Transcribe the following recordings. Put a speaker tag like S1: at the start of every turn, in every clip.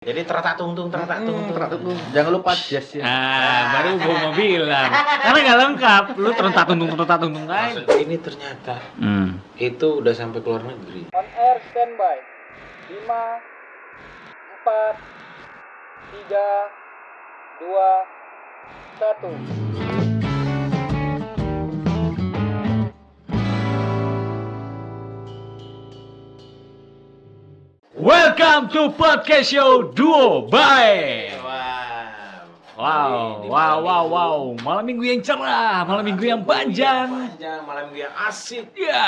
S1: Jadi teratak tung. Jangan lupa jazz ya.
S2: Baru gue mau bilang. Karena nggak lengkap. Lu terentak tung aja.
S1: Ini ternyata itu udah sampai ke luar negeri.
S3: On air standby. 5 4 3 2 1.
S2: Welcome to podcast show Duo by. Wow. Malam minggu yang cerah, malam minggu yang panjang,
S1: malam minggu yang asik,
S2: ya.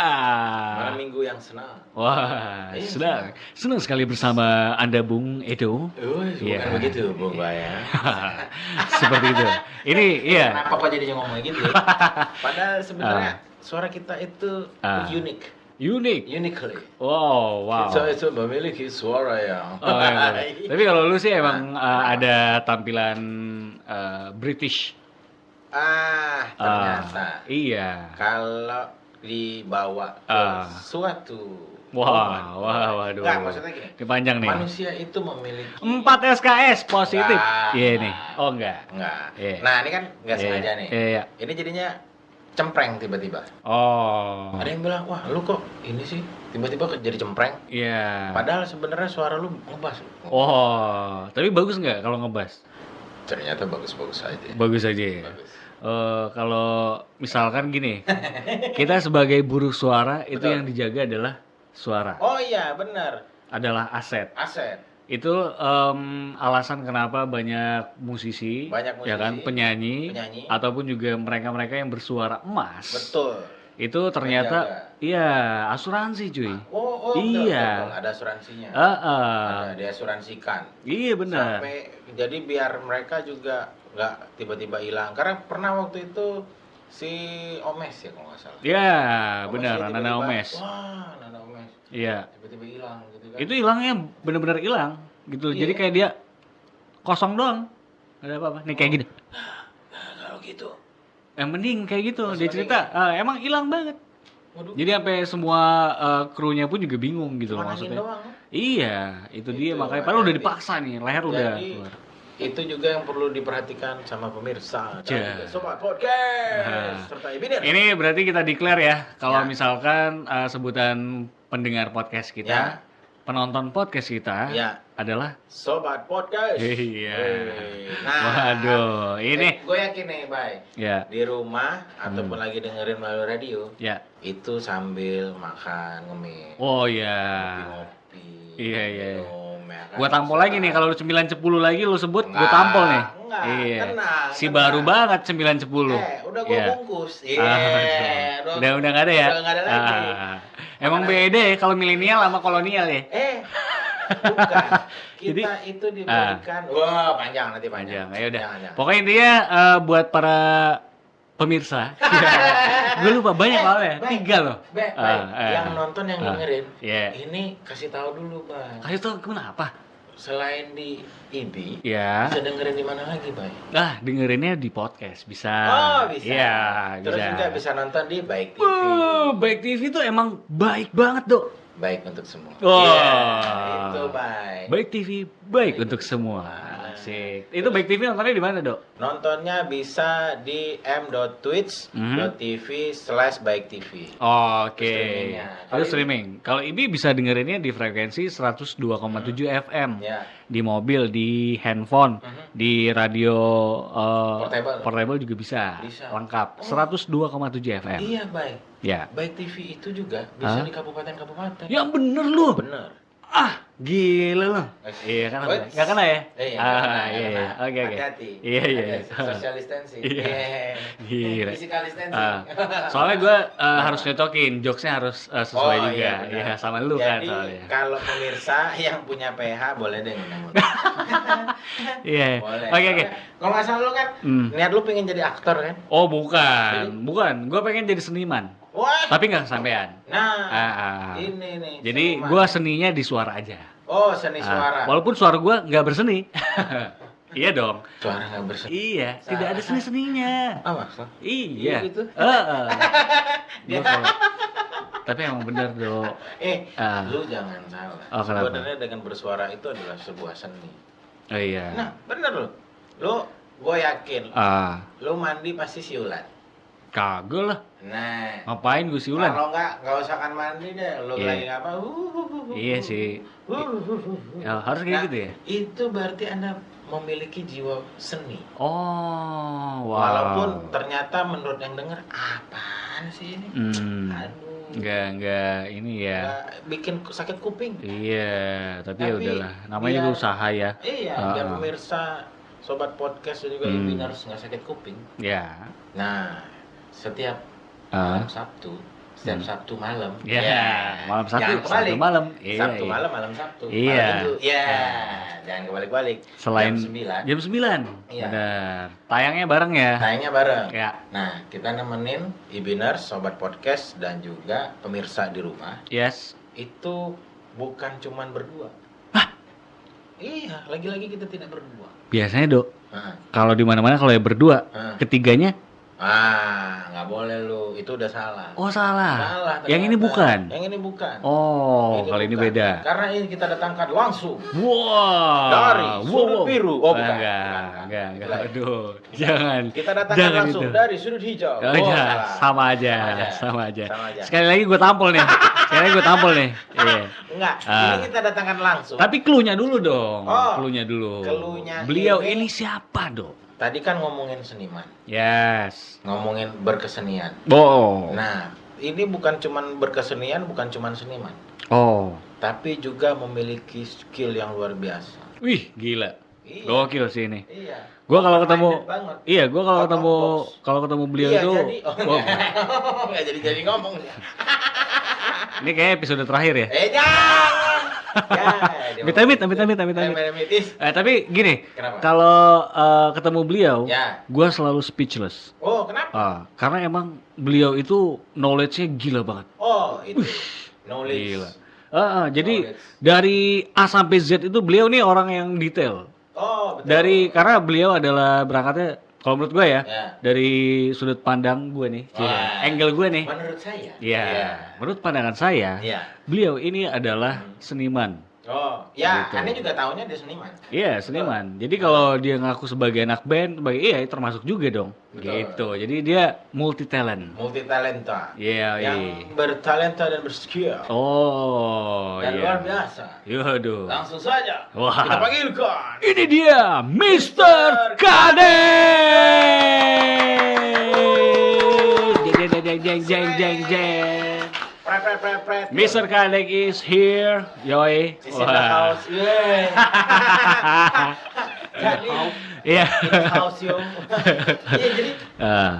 S1: malam minggu yang senang.
S2: Wah, senang sekali bersama Anda, Bung Edo.
S1: Bukan begitu, Bung Baya.
S2: Seperti itu. Ini, iya.
S1: Kenapa kok jadi ngomong gitu? Padahal sebenarnya suara kita itu unik. Uniquely.
S2: Wow.
S1: Kita itu memiliki suara yang.
S2: Iya. Tapi kalau lu sih emang ada tampilan British.
S1: Ternyata.
S2: Iya.
S1: Kalau dibawa ke suatu.
S2: Waduh.
S1: Enggak, maksudnya gini.
S2: Ini panjang nih.
S1: Manusia itu memiliki
S2: 4 SKS positif. Iya nih. Oh enggak.
S1: Iya. Nah, ini kan enggak sengaja nih.
S2: Iya.
S1: Ini jadinya cempreng tiba-tiba.
S2: Oh.
S1: Ada yang bilang, "Wah, lu kok ini sih tiba-tiba jadi cempreng?"
S2: Iya.
S1: Padahal sebenarnya suara lu ngebas.
S2: Oh, tapi bagus nggak kalau ngebas?
S1: Ternyata bagus-bagus aja.
S2: Bagus aja ya.
S1: Bagus.
S2: Kalau misalkan gini, kita sebagai buruh suara itu yang dijaga adalah suara.
S1: Oh iya, benar.
S2: Adalah aset. Itu alasan kenapa banyak musisi, ya kan, penyanyi, ataupun juga mereka-mereka yang bersuara emas.
S1: Betul.
S2: Itu ternyata iya asuransi, cuy.
S1: Iya. Betul. Ada asuransinya. Ada diasuransikan.
S2: Iya benar.
S1: Jadi biar mereka juga nggak tiba-tiba hilang. Karena pernah waktu itu si Omes ya kalau nggak salah.
S2: Iya benar, Nana Omes.
S1: Wah, Nana Omes.
S2: Iya.
S1: Tiba-tiba hilang gitu kan.
S2: Itu hilangnya benar-benar hilang gitu. Jadi kayak dia kosong doang. Gak ada apa-apa. Nih kayak gini.
S1: Kalau gitu.
S2: Mending kayak gitu. Dia cerita emang hilang banget.
S1: Waduh.
S2: Jadi sampai semua krunya pun juga bingung gitu loh maksudnya.
S1: Doang.
S2: Iya, itu dia makanya padahal udah dipaksa nih, leher udah keluar.
S1: Itu juga yang perlu diperhatikan sama pemirsa dan juga Sobat Podcast serta Ibiner.
S2: Ini berarti kita declare ya kalau misalkan sebutan pendengar podcast kita, penonton podcast kita adalah
S1: Sobat Podcast.
S2: Iya.
S1: Nah,
S2: waduh, ini
S1: gue yakin nih, Bay.
S2: Ya.
S1: Di rumah ataupun lagi dengerin melalui radio.
S2: Ya.
S1: Itu sambil makan ngemil.
S2: Oh iya.
S1: Ngopi.
S2: Iya.
S1: Minum, ya kan?
S2: Gua tampol lagi nih kalau 9-10 lagi lu sebut, gua tampol nih.
S1: Enggak,
S2: iya.
S1: Tenang.
S2: Baru banget 9-10.
S1: Udah gua bungkus.
S2: Udah enggak ada ya?
S1: Udah enggak ada lagi.
S2: Emang beda ya kalau milenial sama kolonial ya?
S1: Bukan. Kita
S2: Jadi,
S1: itu diberikan. Wah, panjang.
S2: Ayo udah. Pokoknya intinya buat para pemirsa. Gue lupa banyak ya. 3 loh.
S1: Yang nonton yang dengerin. Ini kasih tahu dulu, Bang.
S2: Kasih tahu kenapa?
S1: Selain di IBI,
S2: bisa
S1: dengerin di mana lagi, Bang?
S2: Dengerinnya di podcast bisa.
S1: Oh, bisa.
S2: Iya,
S1: Terus juga bisa nonton di Baik TV.
S2: Baik TV itu emang baik banget, Dok.
S1: Baik untuk semua.
S2: Itu
S1: baik.
S2: Baik TV baik untuk semua. Asik. Itu Baik TV nontonnya di mana, Dok?
S1: Nontonnya bisa di m.twitch.tv/baiktv.
S2: Oke. Itu streaming. Kalau ini bisa dengerinnya di frekuensi 102,7 FM. Di mobil, di handphone, di radio portable juga bisa. Lengkap. 102,7 FM.
S1: Iya, baik.
S2: Ya.
S1: Baik TV itu juga bisa di kabupaten-kabupaten.
S2: Ya bener lu.
S1: Bener.
S2: Gila lu. Iya kan? Enggak kena ya?
S1: Iya.
S2: Oke.
S1: Hati-hati.
S2: Iya.
S1: Social distancing.
S2: Gila.
S1: Physical distancing.
S2: Soalnya gue harus nyocokin, jokesnya harus sesuai juga. Iya, sama lu kan soalnya.
S1: Jadi kalau pemirsa yang punya PH boleh deh ngomong.
S2: Iya. Oke.
S1: Kalau nggak salah lu kan, niat lu pengen jadi aktor kan?
S2: Oh bukan. Gue pengen jadi seniman.
S1: Wah.
S2: Tapi nggak kesampean.
S1: Nah, ini nih.
S2: Jadi gue seninya di suara aja.
S1: Oh, seni suara.
S2: Walaupun suara gue nggak berseni. Iya dong.
S1: Suara nggak berseni.
S2: Iya, tidak ada seni-seninya.
S1: Maksud?
S2: Iya.
S1: Gitu.
S2: Dia Tapi emang bener dok.
S1: Lu jangan salah.
S2: Oh, kenapa?
S1: Sebenarnya dengan bersuara itu adalah sebuah seni.
S2: Oh iya.
S1: Nah, bener lo. Gue yakin. Lo mandi pasti siulan.
S2: Kagak lah.
S1: Nah.
S2: Ngapain gue siulan?
S1: Kalau nggak usahakan mandi deh. Lo lagi ngapa?
S2: Iya sih. Ya, harus kayak gitu ya.
S1: Itu berarti Anda memiliki jiwa seni.
S2: Oh, wow.
S1: Walaupun ternyata menurut yang denger apaan sih ini? Aduh.
S2: Enggak ini ya.
S1: Nggak bikin sakit kuping.
S2: Iya, tapi ya udahlah. Namanya juga usaha ya.
S1: Iya, biar pemirsa sobat podcast juga ini harus nggak sakit kuping.
S2: Ya.
S1: Nah, setiap malam Sabtu, Sabtu malam.
S2: Ya, malam Sabtu malam. Iya,
S1: Sabtu malam, malam Sabtu.
S2: Iya.
S1: Jangan kebalik-balik.
S2: Selain jam 9.
S1: Iya.
S2: Benar. Tayangnya bareng ya.
S1: Tayangnya bareng.
S2: Ya.
S1: Nah, kita nemenin Ibiners, sobat podcast dan juga pemirsa di rumah.
S2: Yes.
S1: Itu bukan cuman berdua.
S2: Hah?
S1: Iya, lagi-lagi kita tidak berdua.
S2: Biasanya, Dok. Kalau di mana-mana kalau ya berdua, ketiganya
S1: nggak boleh lu, itu udah salah.
S2: Oh, salah.
S1: Salah.
S2: Yang ini bukan.
S1: Yang ini bukan.
S2: Oh, kali ini beda.
S1: Karena ini kita datangkan langsung.
S2: Wow.
S1: Dari sudut biru. Oh, bukan.
S2: Enggak. Aduh, jangan.
S1: Kita datangkan langsung
S2: itu.
S1: dari sudut hijau.
S2: Oh,
S1: salah.
S2: Sama aja. Sekali lagi gue tampol nih. Iya.
S1: Enggak, ini kita datangkan langsung.
S2: Tapi cluenya dulu dong.
S1: Oh,
S2: cluenya dulu.
S1: Cluenya
S2: Beliau ini siapa, Dok?
S1: Tadi kan ngomongin seniman.
S2: Yes.
S1: Ngomongin berkesenian.
S2: Oh.
S1: Nah, ini bukan cuman berkesenian, bukan cuman seniman.
S2: Oh.
S1: Tapi juga memiliki skill yang luar biasa.
S2: Wih, gila.
S1: Iya.
S2: Gokil sih ini.
S1: Iya.
S2: Gua kalau ketemu
S1: kalau
S2: ketemu beliau
S1: iya,
S2: itu
S1: jadi, nggak jadi ngomong.
S2: Ini kayak episode terakhir ya.
S1: Jangan.
S2: Amit. Tapi gini, kalau ketemu beliau, gue selalu speechless.
S1: Oh, kenapa?
S2: Karena emang beliau itu knowledge-nya gila banget.
S1: Oh, itu knowledge.
S2: Gila. Jadi dari A sampai Z itu beliau nih orang yang detail.
S1: Oh, betul.
S2: Karena beliau adalah berangkatnya, kalau menurut gue ya, dari sudut pandang gue nih, angle gue nih.
S1: Menurut saya.
S2: Menurut pandangan saya, beliau ini adalah seniman.
S1: Oh, ya,
S2: gitu.
S1: Aneh juga tahunya dia seniman.
S2: Iya, seniman. Jadi kalau dia ngaku sebagai anak band, termasuk juga dong.
S1: Betul.
S2: Gitu. Jadi dia multi talent.
S1: Multi talenta.
S2: Iya,
S1: yang bertalenta dan berskill.
S2: Oh,
S1: dan luar biasa.
S2: Yaduh.
S1: Langsung saja.
S2: Wah.
S1: Kita panggilkan.
S2: Ini dia, Mr. Kade. Jeng. Mr. Kadek is here, yoi.
S1: Is in the house,
S2: Iya.
S1: House yo. Iya, jadi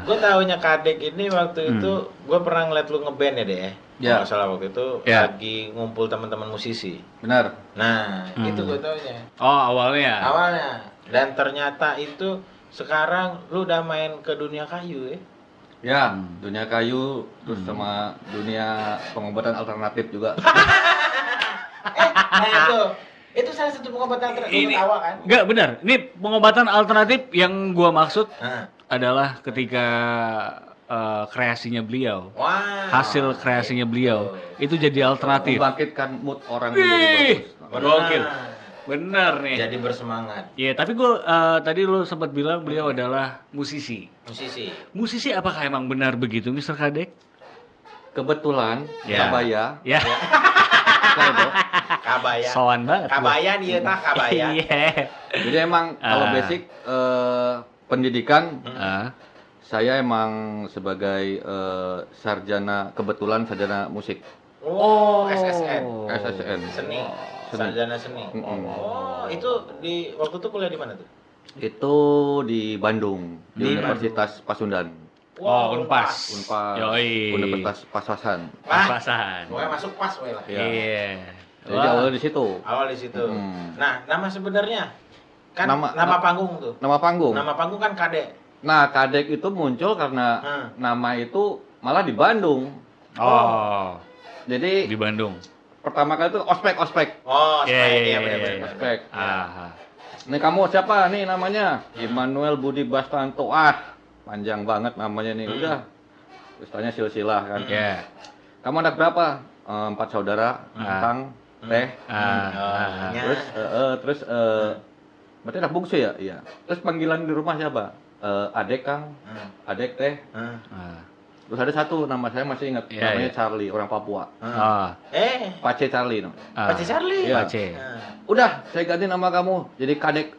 S1: gue tahunya Kadek ini waktu itu gue pernah ngeliat lu ngeband ya deh. Kalau salah waktu itu lagi ngumpul teman-teman musisi.
S4: Benar.
S1: Nah, itu gue tahunya.
S2: Oh, awalnya.
S1: Dan ternyata itu sekarang lu udah main ke dunia kayu ya.
S4: Ya, dunia kayu terus sama dunia pengobatan alternatif juga.
S1: Itu salah satu pengobatan alternatif. Ini tawa kan?
S2: Enggak benar. Ini pengobatan alternatif yang gua maksud adalah ketika kreasinya beliau. Hasil kreasinya beliau itu jadi alternatif.
S4: Membangkitkan mood orang menjadi bagus.
S2: Gokil. Benar nih.
S1: Jadi bersemangat.
S2: Iya, tapi gua tadi lu sempat bilang beliau adalah musisi. Musisi apakah emang benar begitu, Mr. Kadek?
S4: Kebetulan, kabaya.
S2: Ya.
S1: Kabaya.
S2: Sowan banget.
S1: Kabayan iya tah kabaya.
S2: Iya.
S4: Jadi emang kalau basic pendidikan saya emang sebagai sarjana musik.
S1: Oh, SSN. Seni. Sarjana seni. Oh, itu di waktu itu kuliah di mana tuh?
S4: Itu di Bandung, di Universitas Pasundan.
S2: Oh, Unpas.
S4: Yoi. Universitas Pasasan.
S2: Pasasan.
S1: Pokoknya masuk pas we lah.
S2: Iya.
S4: Jadi awal di situ.
S1: Nah, nama sebenarnya kan nama panggung tuh.
S4: Nama panggung.
S1: Nama panggung kan Kadek.
S4: Nah, Kadek itu muncul karena nama itu malah di Bandung.
S2: Oh.
S4: Jadi
S2: di Bandung.
S4: Pertama kali itu ospek.
S1: Oh,
S2: iya,
S1: benar.
S4: Ospek. Ini kamu siapa nih namanya? Immanuel Budi Bastanto. Panjang banget namanya nih. Udah. Terus tanya silsilah kan. Kamu anak berapa? 4 saudara, Kang, Teh. Terus berarti anak bungsu ya? Iya. Terus panggilan di rumah siapa? Adek Kang, adek Teh. Terus ada satu nama saya masih ingat, namanya Charlie, orang Papua. Pace Charlie.
S1: Pace Charlie?
S4: Iya.
S2: Pace.
S4: Udah, saya ganti nama kamu jadi Kadek.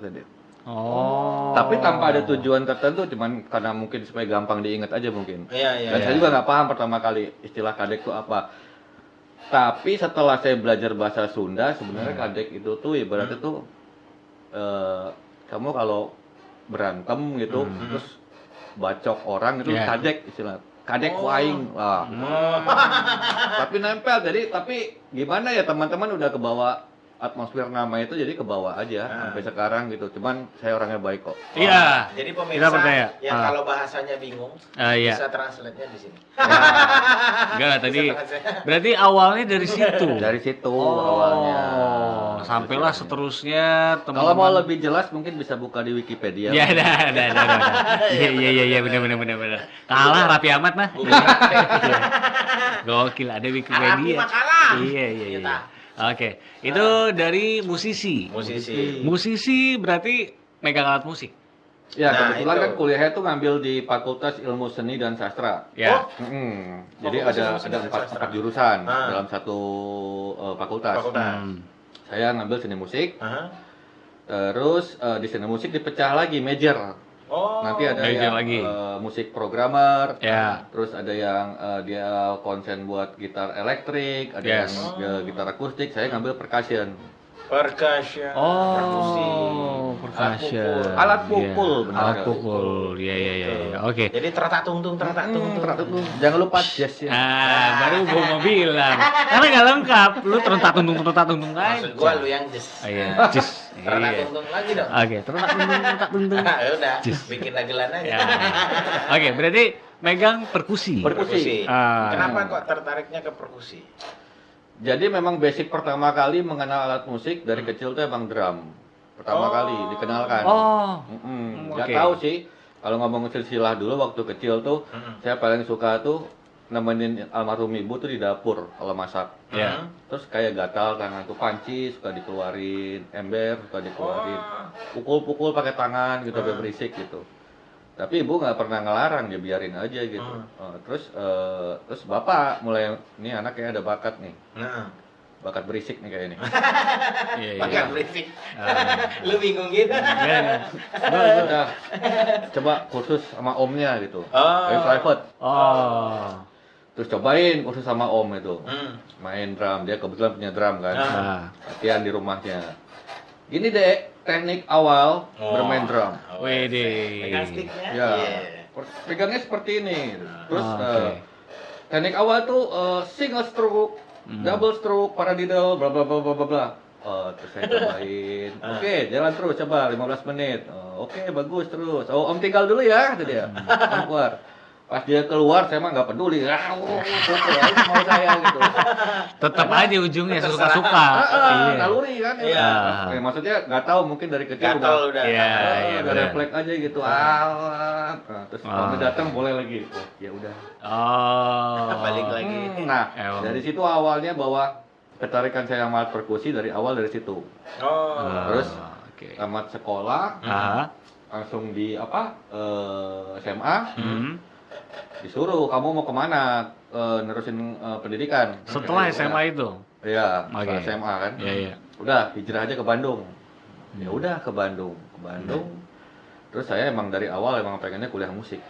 S4: Tapi tanpa ada tujuan tertentu, cuman karena mungkin supaya gampang diingat aja mungkin. Dan saya juga nggak paham pertama kali istilah Kadek itu apa. Tapi setelah saya belajar bahasa Sunda, sebenarnya Kadek itu tuh ibaratnya tuh kamu kalau berantem gitu, terus bacok orang itu Kadek istilah. Kadek waing. Tapi nempel, jadi tapi gimana ya teman-teman udah kebawa atmosfer nama itu, jadi kebawa aja sampai sekarang gitu. Cuman saya orangnya baik kok.
S2: Iya.
S1: Jadi pemirsa yang kalau bahasanya bingung bisa translate-nya di sini.
S2: Enggak lah tadi. Berarti awalnya dari situ.
S4: Dari situ awalnya.
S2: Sampailah seterusnya teman-teman.
S4: Kalau mau lebih jelas mungkin bisa buka di Wikipedia.
S2: Ya, iya benar. Kalah Raffi Ahmad mah. Gokil ada Wikipedia. Iya. Oke, itu dari musisi. Musisi berarti megang alat musik.
S4: Ya, kebetulan kan kuliahnya tuh ngambil di Fakultas Ilmu Seni dan Sastra.
S2: Ya.
S4: Jadi ada 4 jurusan dalam satu fakultas. Saya ngambil seni musik. Terus di seni musik dipecah lagi major. Nanti ada yang
S2: lagi.
S4: Musik programmer, terus ada yang dia konsen buat gitar elektrik, ada yang gitar akustik. Saya ngambil percussion.
S2: Percussion.
S4: Alat pukul, benar.
S2: Alat pukul. Iya. Oke.
S1: Jadi teratak tung.
S4: Jangan lupa jazz ya.
S2: Baru gua mau bilang. Karena nggak lengkap. Lu terentak tung aja.
S1: Maksud gua lu yang jazz.
S2: Iya, jazz.
S1: Teratak tung lagi dong.
S2: Oke, terentak tung.
S1: Ya udah, bikin lagelan aja.
S2: Oke, berarti megang perkusi.
S1: Kenapa kok tertariknya ke perkusi?
S4: Jadi memang basic pertama kali mengenal alat musik dari kecil tuh emang drum. Pertama kali dikenalkan. Nggak tahu sih. Kalau ngomong silsilah dulu waktu kecil tuh, saya paling suka tuh nemenin almarhum ibu tuh di dapur kalau masak. Terus kayak gatal tangan tuh, panci suka dikeluarin, ember suka dikeluarin, pukul-pukul pakai tangan gitu, sampai berisik gitu. Tapi ibu nggak pernah ngelarang, dia biarin aja gitu. Terus bapak mulai, nih anak kayak ada bakat nih, bakat berisik nih kayak ini.
S1: Bakat berisik. Lu bingung gitu?
S4: Udah coba kursus sama omnya gitu, private. Terus cobain kursus sama om itu, main drum. Dia kebetulan punya drum kan, latihan di rumahnya. Gini deh teknik awal bermain drum.
S1: Pegang sticknya?
S4: Ya, pegangnya seperti ini. Terus teknik awal tuh single stroke, double stroke, paradiddle, bla bla bla bla bla. Terus saya cobain. Oke, jalan terus coba 15 menit. Oke, bagus terus. Om tinggal dulu ya, kata dia. Om keluar. Pas dia keluar, saya mah nggak peduli. Mau saya gitu.
S2: Tetap aja ujungnya suka-suka.
S4: Naluri kan. Maksudnya nggak tahu, mungkin dari kecil udah refleks aja gitu. Terus kalau datang boleh lagi. Ya udah.
S1: Balik lagi.
S4: Nah, dari situ awalnya bahwa ketarikan saya sama alat perkusi dari awal dari situ. Terus tamat sekolah, langsung di SMA. Disuruh, kamu mau kemana nerusin pendidikan?
S2: Setelah SMA itu?
S4: Iya, setelah SMA kan. Udah hijrah aja ke Bandung. Ya udah ke Bandung. Terus saya emang dari awal emang pengennya kuliah musik.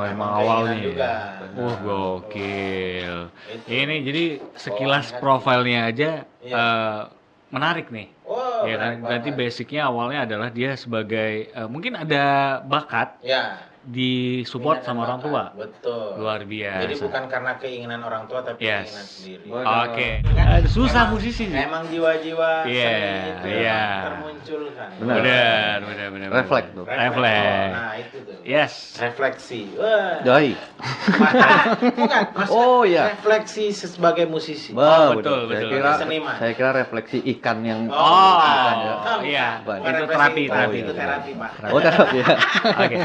S2: Emang awal nih. Gokil. Ini jadi sekilas profilnya aja menarik nih. Ya kan, berarti basicnya awalnya adalah dia sebagai mungkin ada bakat. Di support sama orang tua.
S1: Betul.
S2: Luar biasa.
S1: Jadi bukan karena keinginan orang tua tapi keinginan sendiri.
S2: Oke. Susah musisi sih.
S1: Emang jiwa-jiwa seni itu
S2: termunculkan.
S1: Benar.
S4: Refleks tuh.
S2: Refleks.
S1: Nah, itu tuh.
S2: Yes.
S1: Refleksi. Wah.
S4: Doi.
S1: Bukan,
S4: Oh iya.
S1: refleksi sebagai musisi.
S2: Betul.
S1: Seniman.
S4: Saya kira refleksi ikan yang
S2: Oh,
S4: ya.
S2: iya.
S1: Bukan
S2: Itu
S1: refleksi,
S2: terapi.
S1: itu terapi, Pak.
S4: Oh, terapi ya.
S2: Oke.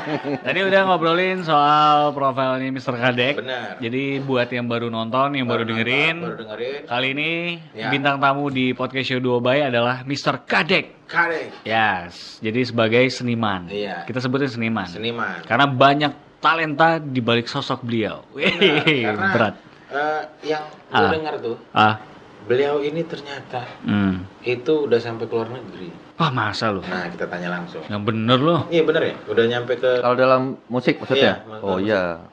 S2: Tadi udah ngobrolin soal profilnya Mr. Kadek.
S1: Benar.
S2: Jadi buat yang baru nonton, yang baru dengerin, kali ini bintang tamu di podcast show 2 Bay adalah Mr. Kadek. Yes. Jadi sebagai seniman.
S1: Iya.
S2: Kita sebutnya seniman.
S1: Karena
S2: Karena banyak talenta di balik sosok beliau. Wih, berat.
S1: Yang gue dengar tuh, beliau ini ternyata itu udah sampai ke luar negeri.
S2: Wah, masa lu?
S1: Nah, kita tanya langsung.
S2: Yang bener loh.
S1: Iya bener ya, udah nyampe ke.
S4: Kalau dalam musik maksudnya?
S1: Iya,
S4: Oh iya.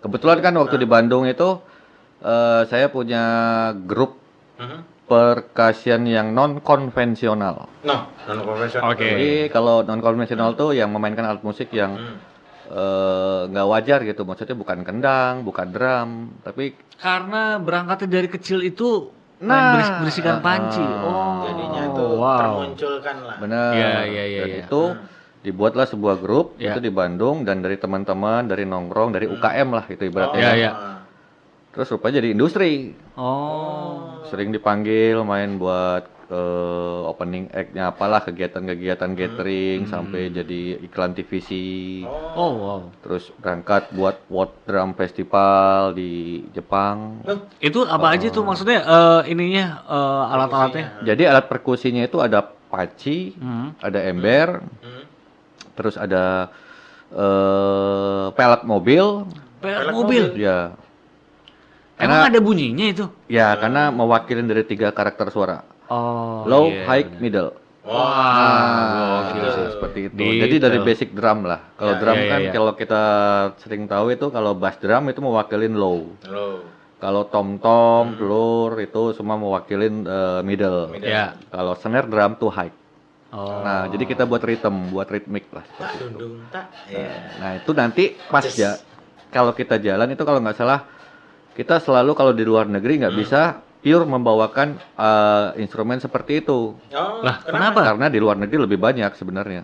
S4: Kebetulan kan waktu di Bandung itu saya punya grup percussion yang non konvensional.
S1: Non konvensional.
S2: Oke.
S4: Jadi kalau non konvensional tuh yang memainkan alat musik yang nggak wajar gitu, maksudnya bukan kendang, bukan drum, tapi
S2: Karena berangkatnya dari kecil itu main berisikan panci.
S1: Jadinya tuh termunculkan lah.
S4: benar.
S2: Iya.
S4: Dan itu dibuatlah sebuah grup itu di Bandung dan dari teman-teman, dari nongkrong, dari UKM lah itu ibaratnya.
S2: Iya.
S4: Terus rupanya jadi industri. Sering dipanggil main buat opening act-nya apalah, kegiatan-kegiatan gathering sampai jadi iklan TVC. Terus berangkat buat World Drum Festival di Jepang.
S2: Itu apa aja tuh maksudnya ininya alat-alatnya?
S4: Jadi alat perkusinya itu ada paci, ada ember, terus ada pelet mobil.
S2: Pelet mobil.
S4: Ya.
S2: Emang ada bunyinya itu?
S4: Ya, karena mewakilin dari 3 karakter suara. Low, high, middle. Seperti itu. Jadi dari basic drum lah. Kalau drum kan kalau kita sering tahu itu kalau bass drum itu mewakilin low. Kalau tom-tom, telur itu semua mewakilin middle. Kalau snare drum tuh high. Nah, jadi kita buat rhythm, buat ritmik lah seperti itu. Nah, itu nanti pas ya kalau kita jalan itu kalau nggak salah kita selalu kalau di luar negeri nggak bisa pure membawakan instrumen seperti itu.
S2: Lah, kenapa?
S4: Karena di luar negeri lebih banyak sebenarnya.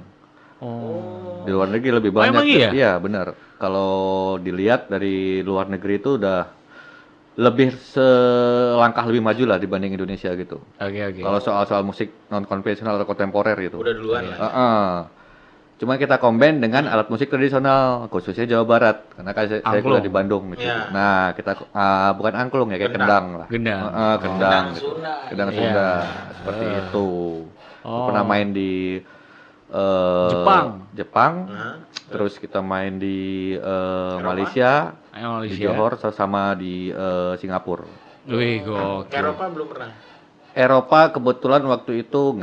S4: Di luar negeri lebih banyak.
S2: Emang iya?
S4: Iya, benar. Kalau dilihat dari luar negeri itu udah lebih selangkah lebih maju lah dibanding Indonesia gitu.
S2: Oke.
S4: Kalau soal musik non konvensional atau kontemporer gitu.
S1: Udah duluan lah.
S4: Cuma kita combine dengan alat musik tradisional, khususnya Jawa Barat, karena saya kuliah di Bandung gitu. Nah, kita bukan angklung ya, kayak kendang lah. Kendang Sunda, seperti itu. Pernah main di Jepang. Terus kita main di Malaysia, di Johor, sama di Singapura.
S2: Wih, gokil.
S1: Eropa belum pernah.
S4: Eropa kebetulan waktu itu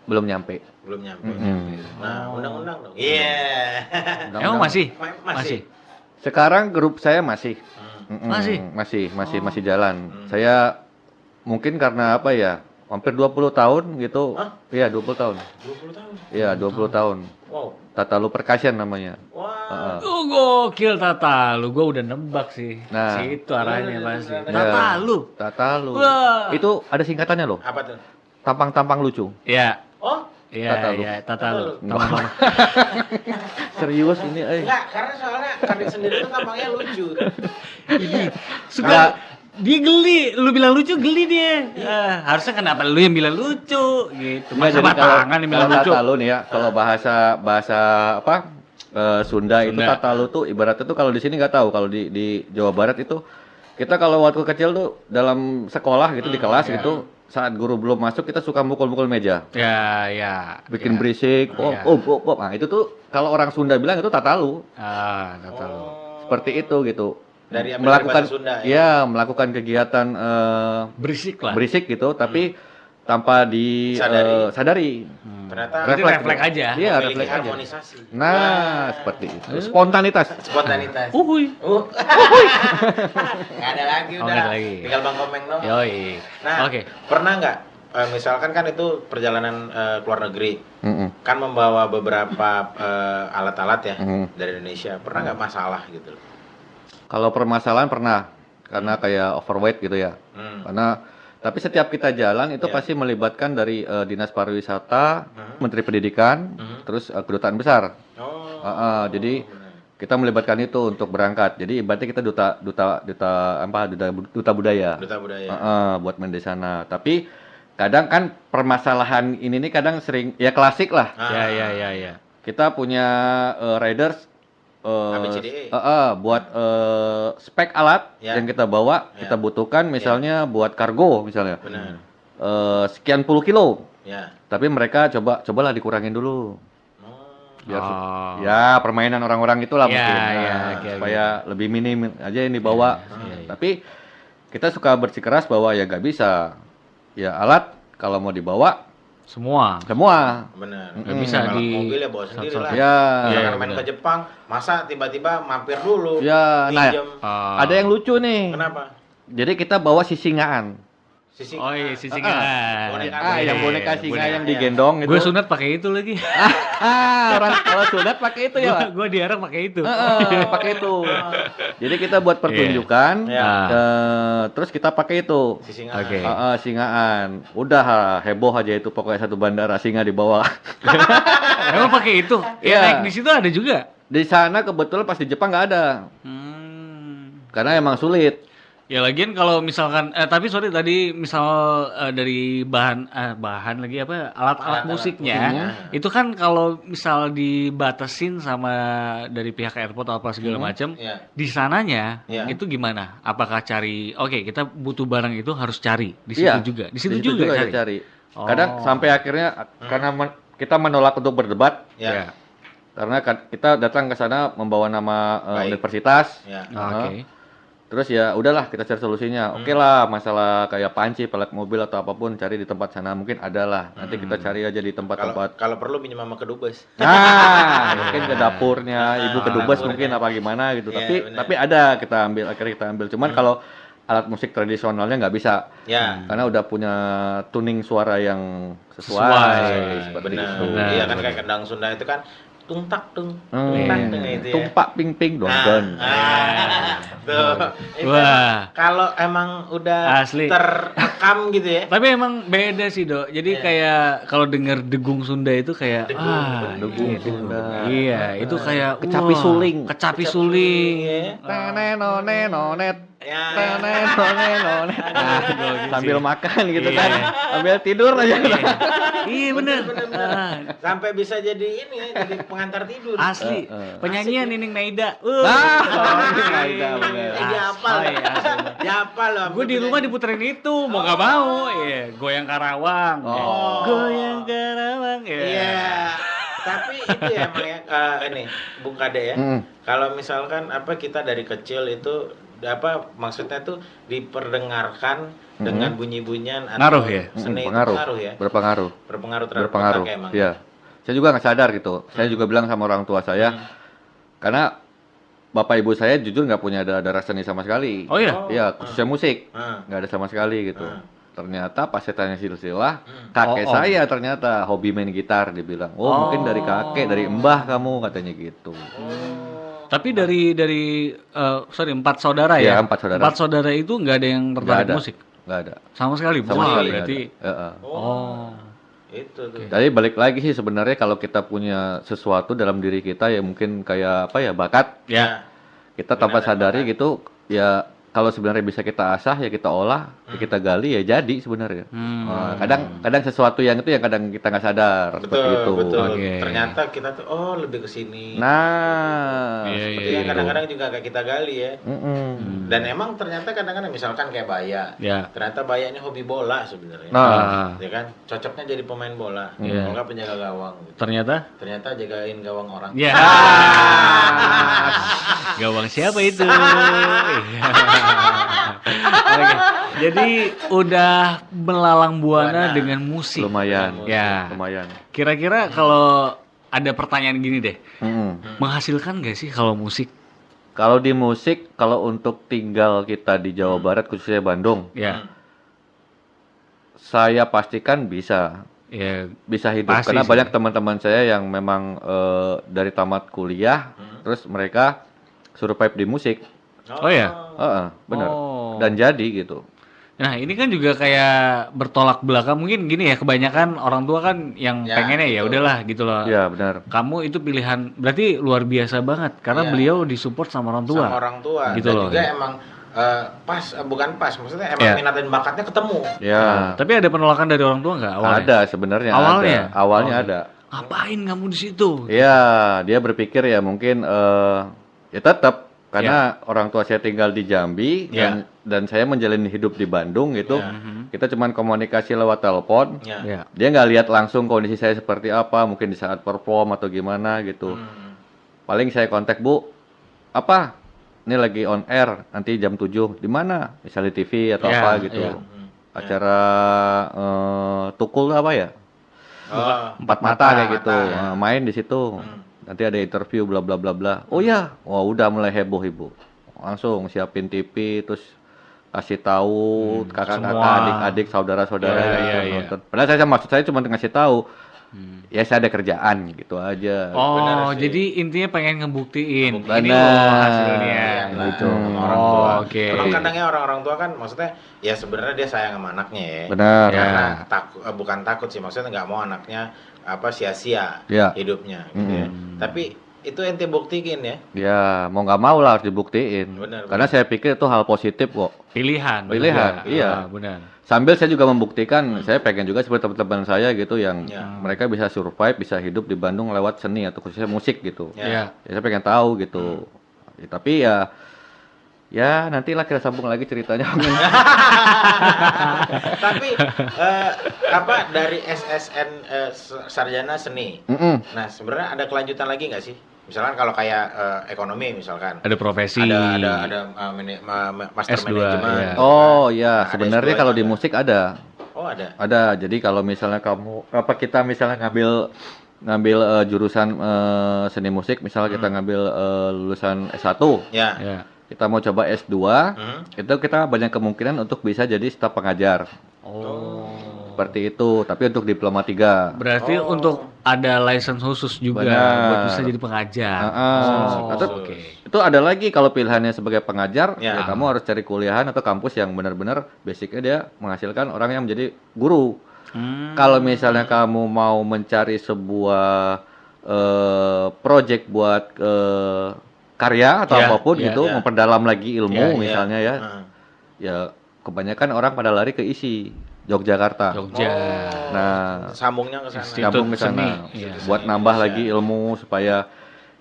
S4: belum nyampe.
S1: Nah, undang-undang dong. Iya.
S2: Emang masih?
S4: Sekarang grup saya masih.
S2: Masih
S4: Jalan. Saya mungkin karena apa ya? Hampir 20 tahun gitu. Iya, 20 tahun.
S1: 20 tahun.
S4: Iya, 20 tahun.
S1: Wow.
S4: Tatalu Percussion namanya.
S2: Gokil Tatalu, gua udah nebak sih.
S4: Nah,
S2: situ arahnya pasti.
S4: Tatalu. Itu ada singkatannya loh.
S1: Apa tuh?
S4: Tampang-tampang lucu.
S2: Iya.
S4: Tatalu.
S2: Tatalu.
S4: Serius ini,
S1: Enggak, karena soalnya Kadek sendiri tuh tampangnya lucu.
S2: Suka dia geli, lu bilang lucu geli dia. Harusnya kenapa lu yang bilang lucu gitu. Masa batangan yang bilang lucu.
S4: Tatalu nih ya, kalau bahasa apa? Sunda itu Tatalu tuh ibaratnya tuh kalau di sini nggak tahu, kalau di Jawa Barat itu kita kalau waktu kecil tuh dalam sekolah gitu di kelas gitu saat guru belum masuk kita suka mukul-mukul meja.
S2: Ya.
S4: Bikin berisik. Nah, itu tuh kalau orang Sunda bilang itu Tatalu.
S2: Tatalu.
S4: Seperti itu gitu.
S1: Dari
S4: melakukan
S1: Sunda,
S4: melakukan kegiatan berisik gitu tapi tanpa disadari.
S1: Ternyata
S2: refleks aja.
S4: Iya, refleks aja.
S1: Harmonisasi.
S4: Nah, seperti itu. Spontanitas.
S1: Nggak ada lagi udah. Tinggal Bang Komeng dong.
S2: Yoi.
S1: Nah, pernah nggak misalkan kan itu perjalanan ke luar negeri, kan membawa beberapa alat-alat ya dari Indonesia. Pernah nggak masalah gitu?
S4: Kalau permasalahan pernah, karena kayak overweight gitu ya. Tapi setiap kita jalan itu pasti melibatkan dari Dinas Pariwisata, Menteri Pendidikan, terus Kedutaan Besar. Jadi kita melibatkan itu untuk berangkat. Jadi ibaratnya kita duta budaya. Buat main di sana. Tapi kadang kan permasalahan ini nih kadang sering ya klasik lah.
S2: Ya.
S4: Kita punya riders buat spek alat yang kita bawa, kita butuhkan misalnya buat kargo misalnya. Sekian puluh kilo. Tapi mereka cobalah dikurangin dulu. Biar ya permainan orang-orang itulah mungkin supaya lebih minim aja yang dibawa. Tapi kita suka bersikeras bahwa ya nggak bisa. Ya alat kalau mau dibawa
S2: semua.
S1: Benar.
S2: Nggak bisa
S1: kalau
S2: di
S1: mobil ya bawa sendiri lah.
S4: Ya.
S1: Main ke Jepang, masa tiba-tiba mampir dulu.
S4: Ya, nah, ada yang lucu nih.
S1: Kenapa?
S4: Jadi kita bawa sisingaan.
S2: Sisingan.
S4: Yang boneka singa yang digendong itu.
S2: Gue sunat pakai itu lagi.
S4: Orang kalau sunat pakai itu ya.
S2: Gue diarah pakai itu.
S4: Pakai itu. Jadi kita buat pertunjukan, terus kita pakai itu. Singaan. Udah heboh aja itu pokoknya satu bandara singa dibawa.
S2: Emang pakai itu? Naik di situ ada juga.
S4: Di sana kebetulan pas di Jepang nggak ada. Karena emang sulit.
S2: Ya lagian kalau misalkan tapi sorry tadi misal dari bahan lagi alat musiknya itu kan kalau misal dibatasin sama dari pihak airport atau apa segala macam di sananya itu gimana? Apakah cari kita butuh barang itu harus cari di situ juga. Di situ juga
S4: cari. Kadang sampai akhirnya karena kita menolak untuk berdebat. Karena kita datang ke sana membawa nama universitas. Terus ya udahlah kita cari solusinya. Oke lah, masalah kayak panci, pelat mobil atau apapun cari di tempat sana mungkin ada lah. Nanti kita cari aja di tempat-tempat.
S1: Kalau perlu pinjam sama kedubes.
S4: Mungkin ke dapurnya, ibu kedubes mungkin apa gimana gitu. Tapi ada akhirnya kita ambil. Cuman kalau alat musik tradisionalnya nggak bisa. Karena udah punya tuning suara yang sesuai.
S1: Benar. Iya kan kayak kendang Sunda itu kan tung tak tung itu ya.
S4: Tumpak ping ping donggon.
S2: Wah.
S1: Kalau emang udah
S2: asli
S1: terekam gitu ya.
S2: Tapi emang beda sih, Dok. Jadi kayak kalau denger degung Sunda itu kayak
S4: degung Sunda.
S2: Iya, itu kayak
S4: kecapi suling. Nenonet. Sambil makan gitu kan. Sambil tidur aja.
S2: Iya bener.
S1: Sampai bisa jadi ini ya, jadi pengantar tidur.
S2: Asli. Penyanyian Nining Maida.
S4: Maida bener.
S1: Dia hafal loh.
S2: Gue di rumah diputerin itu, mau gak mau. Iya, Goyang Karawang. Goyang Karawang.
S1: Iya. Tapi itu ya emang ya ini Bung Kade ya. Kalau misalkan kita dari kecil itu maksudnya tuh diperdengarkan dengan bunyi-bunyian
S2: atau
S1: seni
S4: pengaruh ya? Berpengaruh
S1: terhadap otak emang.
S4: Iya. Saya juga nggak sadar gitu. Saya juga bilang sama orang tua saya karena bapak ibu saya jujur nggak punya darah seni sama sekali.
S2: Oh iya?
S4: Iya, khususnya musik. Nggak ada sama sekali gitu. Ternyata pas saya tanya silsilah, kakek saya ternyata hobi main gitar, dibilang. Mungkin dari kakek, dari mbah kamu katanya gitu.
S2: Tapi dari 4 saudara ya?
S4: Iya, 4 saudara.
S2: 4 saudara itu nggak ada yang tertarik musik?
S4: Nggak ada.
S2: Sama sekali? Berarti.
S1: Itu tuh.
S4: Jadi balik lagi sih sebenarnya kalau kita punya sesuatu dalam diri kita ya mungkin kayak bakat. Kita tanpa sadari gitu ya. Kalau sebenarnya bisa kita asah ya kita olah, ya kita gali ya jadi sebenarnya. Kadang sesuatu yang itu yang kadang kita nggak sadar seperti itu.
S1: Betul. Ternyata kita tuh lebih ke sini. Seperti yang kadang-kadang juga kayak kita gali ya. Dan emang ternyata kadang-kadang misalkan kayak Baya. Ternyata Baya ini hobi bola sebenarnya. Ya kan? Cocoknya jadi pemain bola. Kalau nggak penjaga gawang gitu. Ternyata jagain gawang orang.
S2: Gawang siapa itu? Jadi udah melalang buana dengan musik.
S4: Lumayan.
S2: Kira-kira kalau ada pertanyaan gini deh, menghasilkan nggak sih kalau musik?
S4: Kalau di musik, kalau untuk tinggal kita di Jawa Barat khususnya Bandung, saya pastikan bisa. Bisa hidup karena banyak teman-teman saya yang memang dari tamat kuliah, terus mereka survive di musik.
S2: Oh ya?
S4: Benar. Dan jadi gitu.
S2: Nah, ini kan juga kayak bertolak belakang. Mungkin gini ya, kebanyakan orang tua kan yang pengennya ya udahlah gitu loh.
S4: Iya, benar.
S2: Kamu itu pilihan berarti luar biasa banget karena beliau disupport sama orang tua.
S1: Sama orang tua.
S2: Gitu
S1: dan
S2: loh.
S1: juga emang bukan pas, maksudnya emang minat dan bakatnya ketemu.
S4: Ya.
S2: Tapi ada penolakan dari orang tua nggak awalnya?
S4: Ada sebenarnya. Awalnya ada.
S2: Ngapain kamu di situ?
S4: Iya, dia berpikir ya mungkin ya tetap karena orang tua saya tinggal di Jambi dan saya menjalani hidup di Bandung gitu. Kita cuman komunikasi lewat telepon. Dia nggak lihat langsung kondisi saya seperti apa, mungkin di saat perform atau gimana gitu. Paling saya kontak, Bu, apa? Ini lagi on air, nanti jam 7. Di mana? Misalnya TV atau apa gitu. Acara Tukul apa ya? Empat mata kayak gitu. Main di situ. Nanti ada interview bla bla bla bla. Oh ya, udah mulai heboh Ibu. Langsung siapin TV terus kasih tahu kakak-kakak, adik-adik, saudara-saudara nonton. Padahal maksud saya cuma ngasih tahu. Ya saya ada kerjaan gitu aja.
S2: Oh, jadi intinya pengen ngebuktiin ini loh hasilnya gitu.
S1: Orang tua.
S2: Oke.
S1: Emang kadangnya orang-orang tua kan maksudnya ya sebenarnya dia sayang sama anaknya ya.
S4: Benar.
S1: Karena bukan takut sih, maksudnya nggak mau anaknya sia-sia hidupnya gitu ya. Tapi itu ente buktiin ya.
S4: Ya, mau nggak mau lah harus dibuktiin. Karena saya pikir itu hal positif kok.
S2: Pilihan.
S4: Iya.
S2: Benar.
S4: Sambil saya juga membuktikan, saya pengen juga seperti teman-teman saya gitu yang mereka bisa survive, bisa hidup di Bandung lewat seni atau khususnya musik gitu. Ya saya pengen tahu gitu. Ya, tapi ya nantilah kita sambung lagi ceritanya.
S1: Tapi dari SSN Sarjana Seni. Nah, sebenarnya ada kelanjutan lagi nggak sih? Misalkan kalau kayak ekonomi misalkan.
S2: Ada profesi.
S1: Ada master
S2: S2,
S1: manajemen.
S4: Oh ya, sebenarnya kalau di musik ada.
S1: Oh ada.
S4: Ada. Jadi kalau misalnya kita misalnya ngambil jurusan seni musik, misalnya kita ngambil lulusan S1. Ya. Kita mau coba S2, itu kita banyak kemungkinan untuk bisa jadi staf pengajar. Seperti itu, tapi untuk diploma 3.
S2: Berarti untuk ada license khusus juga buat bisa jadi pengajar.
S4: Itu ada lagi kalau pilihannya sebagai pengajar, ya kamu harus cari kuliahan atau kampus yang benar-benar basicnya dia menghasilkan orang yang menjadi guru. Kalau misalnya kamu mau mencari sebuah project buat karya atau apapun gitu, memperdalam lagi ilmu misalnya ya kebanyakan orang pada lari ke ISI. Yogyakarta. Nah,
S1: sambungnya ke sana.
S4: Sambung ke sana. Buat nambah lagi ilmu supaya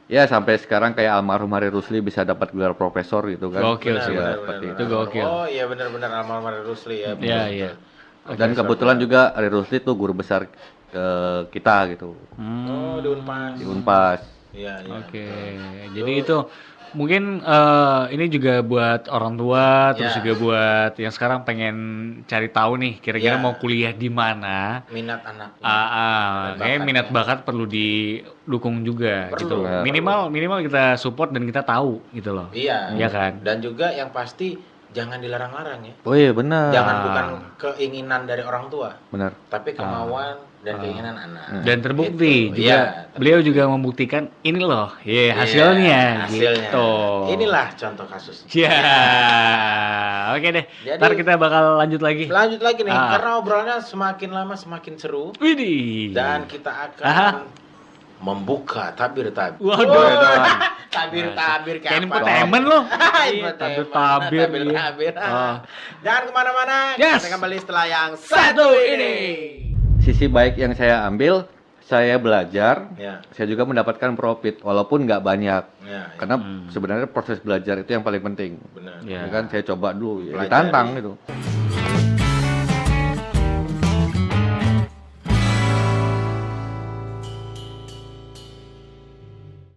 S4: ya sampai sekarang kayak almarhum Hari Rusli bisa dapat gelar profesor gitu kan.
S2: Gokil sih. Itu gokil.
S1: Oh iya benar-benar almarhum Hari Rusli ya.
S2: Iya.
S4: Dan kebetulan juga Hari Rusli tuh guru besar kita gitu.
S1: Oh, di Unpas.
S4: Di Unpas.
S1: Iya.
S2: Oke. Jadi itu mungkin ini juga buat orang tua, terus juga buat yang sekarang pengen cari tahu nih kira-kira mau kuliah di mana.
S1: Minat anak.
S2: Kayaknya minat bakat perlu didukung juga gitu. Minimal kita support dan kita tahu gitu loh.
S1: Iya.
S2: Iya kan?
S1: Dan juga yang pasti jangan dilarang-larang ya.
S4: Oh iya benar.
S1: Jangan bukan keinginan dari orang tua.
S4: Benar.
S1: Tapi kemauan dan keinginan anak.
S2: Dan terbukti gitu. juga. Beliau juga membuktikan ini loh, hasilnya. Gitu.
S1: Inilah contoh kasus.
S2: Oke deh. Jadi, ntar kita bakal lanjut lagi.
S1: Lanjut lagi nih, karena obrolannya semakin lama semakin seru.
S2: Widih.
S1: Dan kita akan membuka tabir-tabir.
S2: Waduh.
S1: Tabir-tabir
S2: kayak infotainment loh.
S1: Tabir-tabir. Jangan kemana-mana. Kita kembali setelah yang satu ini.
S4: Sisi baik yang saya ambil, saya belajar, saya juga mendapatkan profit, walaupun nggak banyak. Karena sebenarnya proses belajar itu yang paling penting.
S1: Benar.
S4: Kan saya coba dulu, ditantang gitu.